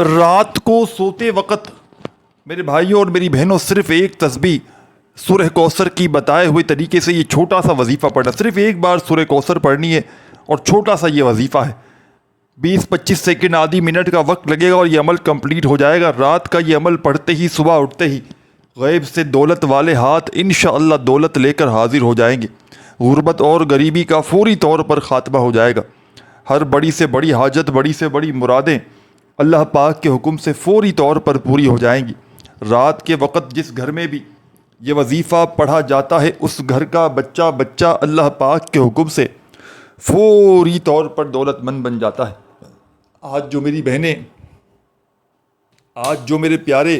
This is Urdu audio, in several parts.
رات کو سوتے وقت میرے بھائیوں اور میری بہنوں صرف ایک تسبیح سورہ کوثر کی بتائے ہوئے طریقے سے یہ چھوٹا سا وظیفہ پڑھنا، صرف ایک بار سورہ کوثر پڑھنی ہے اور چھوٹا سا یہ وظیفہ ہے، 20-25 سیکنڈ آدھی منٹ کا وقت لگے گا اور یہ عمل کمپلیٹ ہو جائے گا۔ رات کا یہ عمل پڑھتے ہی صبح اٹھتے ہی غیب سے دولت والے ہاتھ انشاءاللہ دولت لے کر حاضر ہو جائیں گے، غربت اور غریبی کا فوری طور پر خاتمہ ہو جائے گا، ہر بڑی سے بڑی حاجت، بڑی سے بڑی مرادیں اللہ پاک کے حکم سے فوری طور پر پوری ہو جائیں گی۔ رات کے وقت جس گھر میں بھی یہ وظیفہ پڑھا جاتا ہے اس گھر کا بچہ اللہ پاک کے حکم سے فوری طور پر دولت مند بن جاتا ہے۔ آج جو میری بہنیں، آج جو میرے پیارے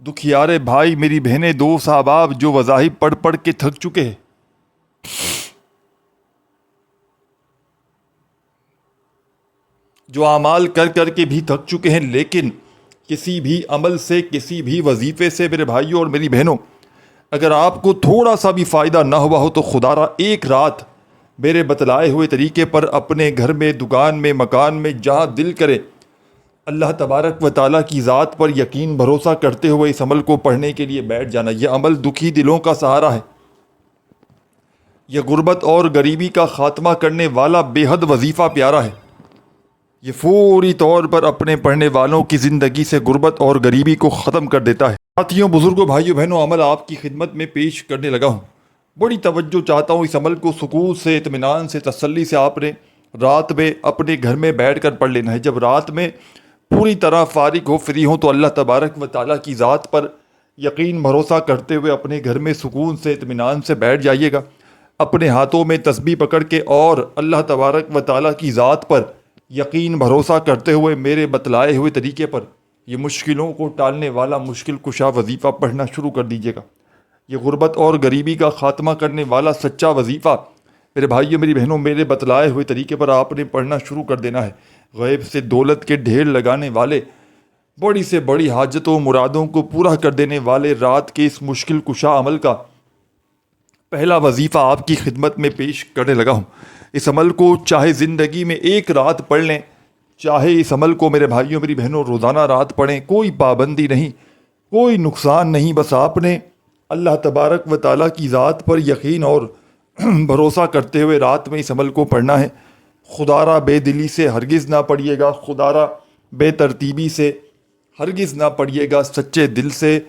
دکھیارے بھائی، میری بہنیں، دوست احباب جو وظائف پڑھ پڑھ کے تھک چکے ہیں، جو اعمال کر کر کے بھی تھک چکے ہیں، لیکن کسی بھی عمل سے، کسی بھی وظیفے سے میرے بھائیوں اور میری بہنوں اگر آپ کو تھوڑا سا بھی فائدہ نہ ہوا ہو تو خدا را ایک رات میرے بتلائے ہوئے طریقے پر اپنے گھر میں، دکان میں، مکان میں، جہاں دل کرے اللہ تبارک و تعالیٰ کی ذات پر یقین بھروسہ کرتے ہوئے اس عمل کو پڑھنے کے لیے بیٹھ جانا۔ یہ عمل دکھی دلوں کا سہارا ہے، یہ غربت اور غریبی کا خاتمہ کرنے والا بے حد وظیفہ پیارا ہے۔ یہ فوری طور پر اپنے پڑھنے والوں کی زندگی سے غربت اور غریبی کو ختم کر دیتا ہے۔ ساتھیوں، بزرگوں، بھائیوں، بہنوں، عمل آپ کی خدمت میں پیش کرنے لگا ہوں۔ بڑی توجہ چاہتا ہوں، اس عمل کو سکون سے، اطمینان سے، تسلی سے آپ نے رات میں اپنے گھر میں بیٹھ کر پڑھ لینا ہے۔ جب رات میں پوری طرح فارغ ہو، فری ہوں، تو اللہ تبارک و تعالیٰ کی ذات پر یقین بھروسہ کرتے ہوئے اپنے گھر میں سکون سے، اطمینان سے بیٹھ جائیے گا، اپنے ہاتھوں میں تسبیح پکڑ کے، اور اللہ تبارک و تعالیٰ کی ذات پر یقین بھروسہ کرتے ہوئے میرے بتلائے ہوئے طریقے پر یہ مشکلوں کو ٹالنے والا مشکل کشا وظیفہ پڑھنا شروع کر دیجیے گا۔ یہ غربت اور غریبی کا خاتمہ کرنے والا سچا وظیفہ میرے بھائیوں، میری بہنوں، میرے بتلائے ہوئے طریقے پر آپ نے پڑھنا شروع کر دینا ہے۔ غیب سے دولت کے ڈھیر لگانے والے، بڑی سے بڑی حاجتوں، مرادوں کو پورا کر دینے والے رات کے اس مشکل کشا عمل کا پہلا وظیفہ آپ کی خدمت میں پیش کرنے لگا ہوں۔ اس عمل کو چاہے زندگی میں ایک رات پڑھ لیں، چاہے اس عمل کو میرے بھائیوں، میری بہنوں روزانہ رات پڑھیں، کوئی پابندی نہیں، کوئی نقصان نہیں، بس آپ نے اللہ تبارک و تعالیٰ کی ذات پر یقین اور بھروسہ کرتے ہوئے رات میں اس عمل کو پڑھنا ہے۔ خدا را بے دلی سے ہرگز نہ پڑھیے گا، خدا را بے ترتیبی سے ہرگز نہ پڑھیے گا، سچے دل سے،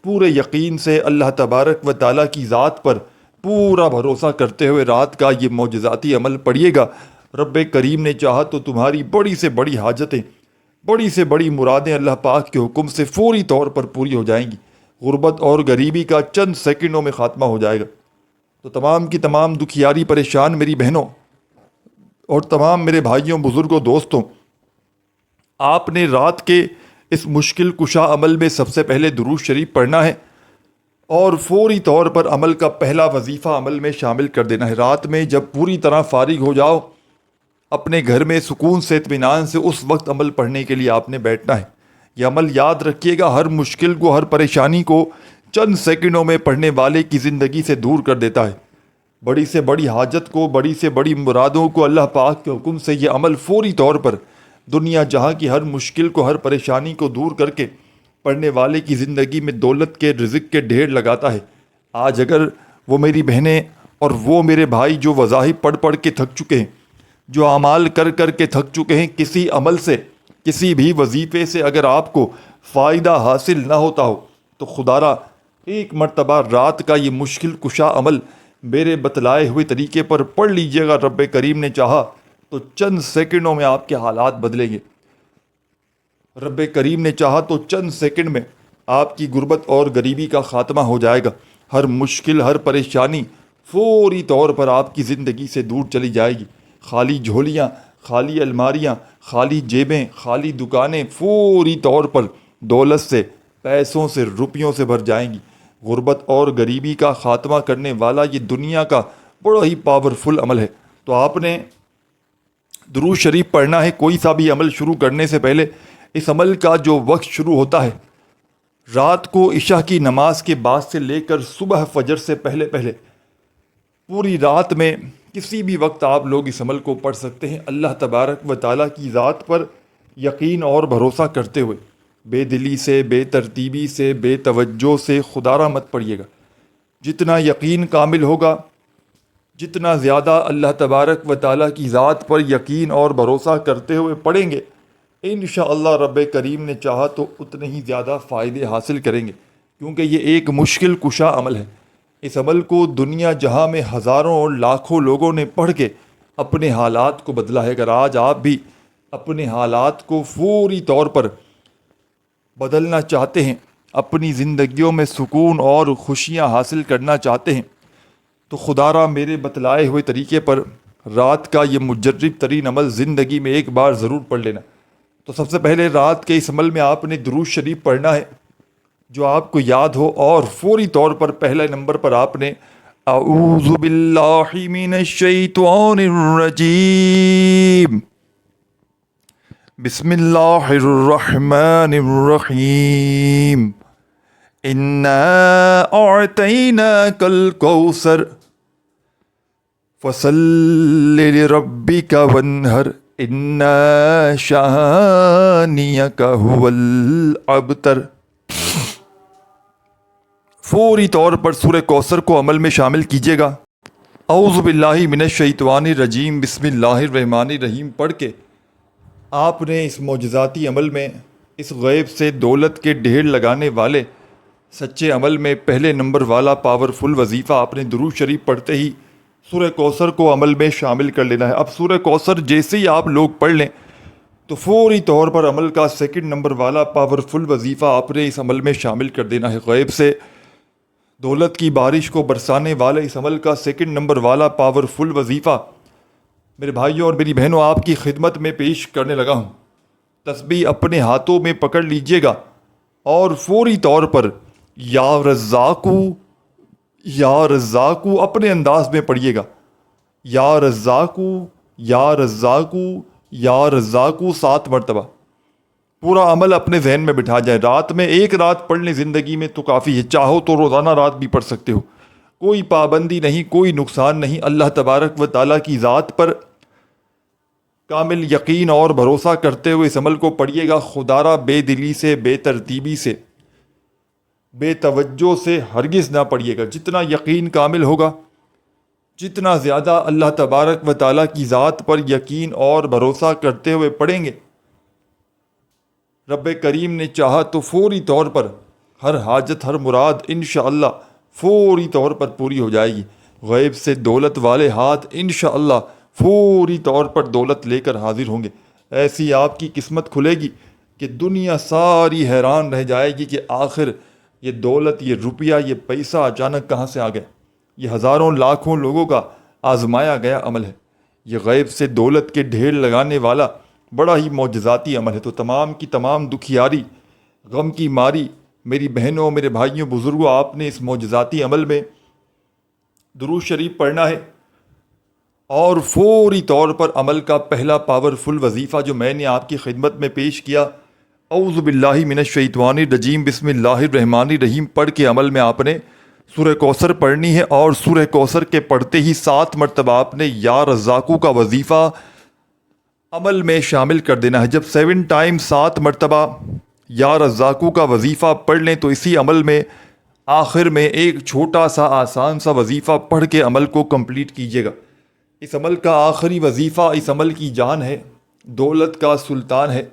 پورے یقین سے اللہ تبارک و تعالیٰ کی ذات پر پورا بھروسہ کرتے ہوئے رات کا یہ معجزاتی عمل پڑھیے گا۔ رب کریم نے چاہا تو تمہاری بڑی سے بڑی حاجتیں، بڑی سے بڑی مرادیں اللہ پاک کے حکم سے فوری طور پر پوری ہو جائیں گی، غربت اور غریبی کا چند سیکنڈوں میں خاتمہ ہو جائے گا۔ تو تمام کی تمام دکھیاری پریشان میری بہنوں اور تمام میرے بھائیوں، بزرگوں، دوستوں، آپ نے رات کے اس مشکل کشا عمل میں سب سے پہلے درود شریف پڑھنا ہے اور فوری طور پر عمل کا پہلا وظیفہ عمل میں شامل کر دینا ہے۔ رات میں جب پوری طرح فارغ ہو جاؤ، اپنے گھر میں سکون سے، اطمینان سے اس وقت عمل پڑھنے کے لیے آپ نے بیٹھنا ہے۔ یہ عمل یاد رکھیے گا، ہر مشکل کو، ہر پریشانی کو چند سیکنڈوں میں پڑھنے والے کی زندگی سے دور کر دیتا ہے۔ بڑی سے بڑی حاجت کو، بڑی سے بڑی مرادوں کو اللہ پاک کے حکم سے یہ عمل فوری طور پر دنیا جہاں کی ہر مشکل کو، ہر پریشانی کو دور کر کے پڑھنے والے کی زندگی میں دولت کے، رزق کے ڈھیر لگاتا ہے۔ آج اگر وہ میری بہنیں اور وہ میرے بھائی جو وظائف پڑھ پڑھ کے تھک چکے ہیں، جو اعمال کر کر کے تھک چکے ہیں، کسی عمل سے، کسی بھی وظیفے سے اگر آپ کو فائدہ حاصل نہ ہوتا ہو تو خدا را ایک مرتبہ رات کا یہ مشکل کشا عمل میرے بتلائے ہوئے طریقے پر پڑھ لیجئے گا۔ رب کریم نے چاہا تو چند سیکنڈوں میں آپ کے حالات بدلیں گے، رب کریم نے چاہا تو چند سیکنڈ میں آپ کی غربت اور غریبی کا خاتمہ ہو جائے گا، ہر مشکل، ہر پریشانی فوری طور پر آپ کی زندگی سے دور چلی جائے گی۔ خالی جھولیاں، خالی الماریاں، خالی جیبیں، خالی دکانیں فوری طور پر دولت سے، پیسوں سے، روپیوں سے بھر جائیں گی۔ غربت اور غریبی کا خاتمہ کرنے والا یہ دنیا کا بڑا ہی پاورفل عمل ہے۔ تو آپ نے درود شریف پڑھنا ہے۔ کوئی سا بھی عمل شروع کرنے سے پہلے اس عمل کا جو وقت شروع ہوتا ہے رات کو عشاء کی نماز کے بعد سے لے کر صبح فجر سے پہلے پوری رات میں کسی بھی وقت آپ لوگ اس عمل کو پڑھ سکتے ہیں۔ اللہ تبارک و تعالیٰ کی ذات پر یقین اور بھروسہ کرتے ہوئے بے دلی سے، بے ترتیبی سے، بے توجہ سے خدا را مت پڑھیے گا۔ جتنا یقین کامل ہوگا، جتنا زیادہ اللہ تبارک و تعالیٰ کی ذات پر یقین اور بھروسہ کرتے ہوئے پڑھیں گے، انشاءاللہ رب کریم نے چاہا تو اتنے ہی زیادہ فائدے حاصل کریں گے، کیونکہ یہ ایک مشکل کشا عمل ہے۔ اس عمل کو دنیا جہاں میں ہزاروں اور لاکھوں لوگوں نے پڑھ کے اپنے حالات کو بدلا ہے۔ اگر آج آپ بھی اپنے حالات کو فوری طور پر بدلنا چاہتے ہیں، اپنی زندگیوں میں سکون اور خوشیاں حاصل کرنا چاہتے ہیں، تو خدا را میرے بتلائے ہوئے طریقے پر رات کا یہ مجرب ترین عمل زندگی میں ایک بار ضرور پڑھ لینا۔ تو سب سے پہلے رات کے اس عمل میں آپ نے درود شریف پڑھنا ہے جو آپ کو یاد ہو، اور فوری طور پر پہلے نمبر پر آپ نے اعوذ باللہ من الشیطان الرجیم بسم اللہ الرحمن الرحیم انا اعطیناک الکوثر فصل لربک وانہر ان شانئک هو الابتر۔ فوری طور پر سورہ کوثر کو عمل میں شامل کیجیے گا۔ اعوذ باللہ من الشیطان الرجیم بسم اللہ الرحمن الرحیم پڑھ کے آپ نے اس معجزاتی عمل میں، اس غیب سے دولت کے ڈھیر لگانے والے سچے عمل میں پہلے نمبر والا پاورفل وظیفہ آپ نے درود شریف پڑھتے ہی سورہ کوثر کو عمل میں شامل کر لینا ہے۔ اب سورہ کوثر جیسے ہی آپ لوگ پڑھ لیں تو فوری طور پر عمل کا سیکنڈ نمبر والا پاورفل وظیفہ آپ نے اس عمل میں شامل کر دینا ہے۔ غیب سے دولت کی بارش کو برسانے والے اس عمل کا سیکنڈ نمبر والا پاورفل وظیفہ میرے بھائیوں اور میری بہنوں آپ کی خدمت میں پیش کرنے لگا ہوں۔ تسبیح اپنے ہاتھوں میں پکڑ لیجئے گا اور فوری طور پر یا رزاقو یا رزاقو اپنے انداز میں پڑھیے گا۔ یا رزاقو یا رزاقو یا رزاقو 7 مرتبہ پورا عمل اپنے ذہن میں بٹھا جائے۔ رات میں ایک رات پڑھ لیں زندگی میں تو کافی ہے، چاہو تو روزانہ رات بھی پڑھ سکتے ہو، کوئی پابندی نہیں، کوئی نقصان نہیں۔ اللہ تبارک و تعالیٰ کی ذات پر کامل یقین اور بھروسہ کرتے ہوئے اس عمل کو پڑھیے گا۔ خدا را بے دلی سے، بے ترتیبی سے، بے توجہ سے ہرگز نہ پڑھیے گا۔ جتنا یقین کامل ہوگا، جتنا زیادہ اللہ تبارک و تعالیٰ کی ذات پر یقین اور بھروسہ کرتے ہوئے پڑھیں گے، رب کریم نے چاہا تو فوری طور پر ہر حاجت، ہر مراد انشاءاللہ فوری طور پر پوری ہو جائے گی۔ غیب سے دولت والے ہاتھ انشاءاللہ فوری طور پر دولت لے کر حاضر ہوں گے۔ ایسی آپ کی قسمت کھلے گی کہ دنیا ساری حیران رہ جائے گی کہ آخر یہ دولت، یہ روپیہ، یہ پیسہ اچانک کہاں سے آ گیا۔ یہ ہزاروں لاکھوں لوگوں کا آزمایا گیا عمل ہے۔ یہ غیب سے دولت کے ڈھیر لگانے والا بڑا ہی معجزاتی عمل ہے۔ تو تمام کی تمام دکھیاری، غم کی ماری میری بہنوں، میرے بھائیوں، بزرگوں، آپ نے اس معجزاتی عمل میں درود شریف پڑھنا ہے، اور فوری طور پر عمل کا پہلا پاورفل وظیفہ جو میں نے آپ کی خدمت میں پیش کیا، اعوذ باللہ من الشیطان الرجیم بسم اللہ الرحمن الرحیم پڑھ کے عمل میں آپ نے سورہ کوثر پڑھنی ہے، اور سورہ کوثر کے پڑھتے ہی 7 مرتبہ آپ نے یا رزاقو کا وظیفہ عمل میں شامل کر دینا ہے۔ جب 7 ٹائم 7 مرتبہ یا رزاقو کا وظیفہ پڑھ لیں تو اسی عمل میں آخر میں ایک چھوٹا سا آسان سا وظیفہ پڑھ کے عمل کو کمپلیٹ کیجیے گا۔ اس عمل کا آخری وظیفہ اس عمل کی جان ہے، دولت کا سلطان ہے۔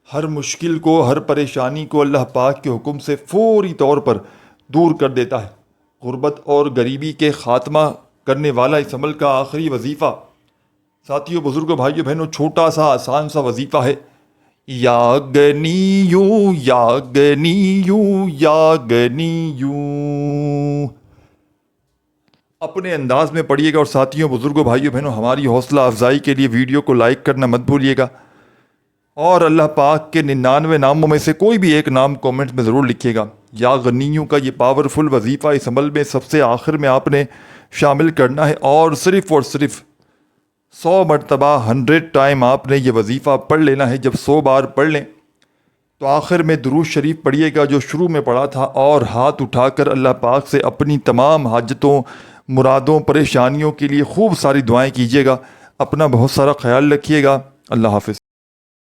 ہر مشکل کو، ہر پریشانی کو اللہ پاک کے حکم سے فوری طور پر دور کر دیتا ہے۔ غربت اور غریبی کے خاتمہ کرنے والا اس عمل کا آخری وظیفہ ساتھیوں، بزرگوں، بھائیوں، بہنوں، چھوٹا سا آسان سا وظیفہ ہے۔ یا گنیو یا گنیو یا گنیو اپنے انداز میں پڑھیے گا۔ اور ساتھیوں، بزرگوں، بھائیوں، بہنوں، ہماری حوصلہ افزائی کے لیے ویڈیو کو لائک کرنا مت بھولیے گا، اور اللہ پاک کے 99 ناموں میں سے کوئی بھی ایک نام کومنٹ میں ضرور لکھیے گا۔ یا غنیوں کا یہ پاورفل وظیفہ اس عمل میں سب سے آخر میں آپ نے شامل کرنا ہے، اور صرف 100 مرتبہ 100 ٹائم آپ نے یہ وظیفہ پڑھ لینا ہے۔ جب 100 بار پڑھ لیں تو آخر میں درود شریف پڑھیے گا جو شروع میں پڑھا تھا، اور ہاتھ اٹھا کر اللہ پاک سے اپنی تمام حاجتوں، مرادوں، پریشانیوں کے لیے خوب ساری دعائیں کیجیے گا۔ اپنا بہت سارا خیال رکھیے گا۔ اللہ حافظ۔